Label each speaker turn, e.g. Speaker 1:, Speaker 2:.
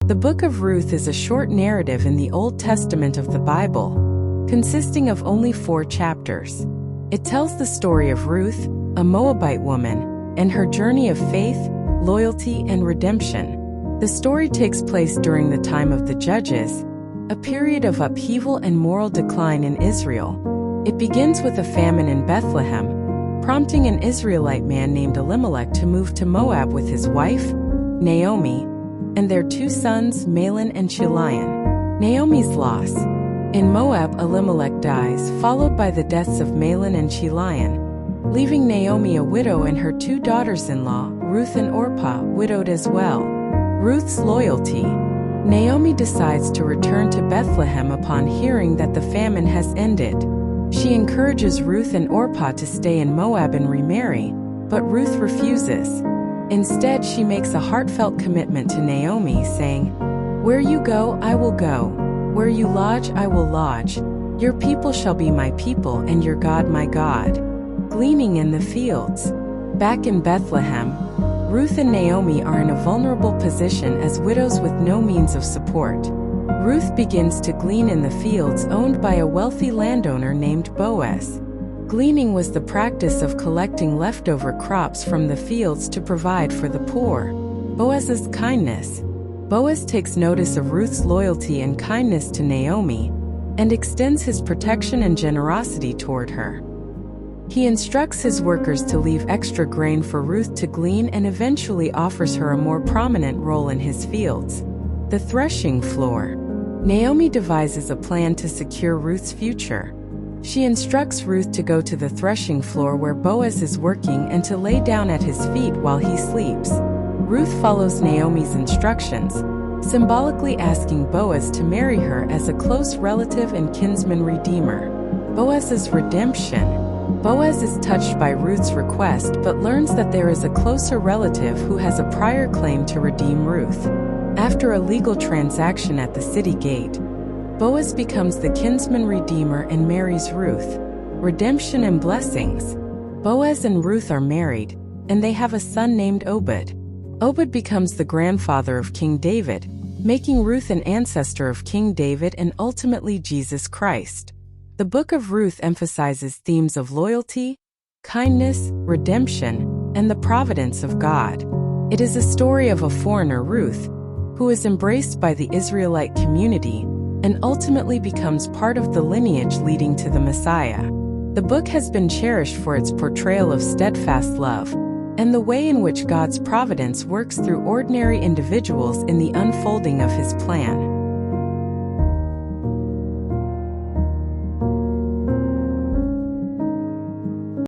Speaker 1: The Book of Ruth is a short narrative in the Old Testament of the Bible, consisting of only 4 chapters. It tells the story of Ruth, a Moabite woman, and her journey of faith, loyalty, and redemption. The story takes place during the time of the Judges, a period of upheaval and moral decline in Israel. It begins with a famine in Bethlehem, prompting an Israelite man named Elimelech to move to Moab with his wife, Naomi, and their 2 sons, Mahlon and Chilion. Naomi's loss. In Moab, Elimelech dies, followed by the deaths of Mahlon and Chilion, leaving Naomi a widow and her 2 daughters-in-law, Ruth and Orpah, widowed as well. Ruth's loyalty. Naomi decides to return to Bethlehem upon hearing that the famine has ended. She encourages Ruth and Orpah to stay in Moab and remarry, but Ruth refuses. Instead, she makes a heartfelt commitment to Naomi, saying, "Where you go, I will go. Where you lodge, I will lodge. Your people shall be my people and your God my God." Gleaning in the fields. Back in Bethlehem, Ruth and Naomi are in a vulnerable position as widows with no means of support. Ruth begins to glean in the fields owned by a wealthy landowner named Boaz. Gleaning was the practice of collecting leftover crops from the fields to provide for the poor. Boaz's kindness. Boaz takes notice of Ruth's loyalty and kindness to Naomi, and extends his protection and generosity toward her. He instructs his workers to leave extra grain for Ruth to glean and eventually offers her a more prominent role in his fields. The threshing floor. Naomi devises a plan to secure Ruth's future. She instructs Ruth to go to the threshing floor where Boaz is working and to lay down at his feet while he sleeps. Ruth follows Naomi's instructions, symbolically asking Boaz to marry her as a close relative and kinsman redeemer. Boaz's redemption. Boaz is touched by Ruth's request but learns that there is a closer relative who has a prior claim to redeem Ruth. After a legal transaction at the city gate, Boaz becomes the kinsman redeemer and marries Ruth. Redemption and blessings. Boaz and Ruth are married, and they have a son named Obed. Obed becomes the grandfather of King David, making Ruth an ancestor of King David and ultimately Jesus Christ. The Book of Ruth emphasizes themes of loyalty, kindness, redemption, and the providence of God. It is a story of a foreigner, Ruth, who is embraced by the Israelite community and ultimately becomes part of the lineage leading to the Messiah. The book has been cherished for its portrayal of steadfast love and the way in which God's providence works through ordinary individuals in the unfolding of His plan.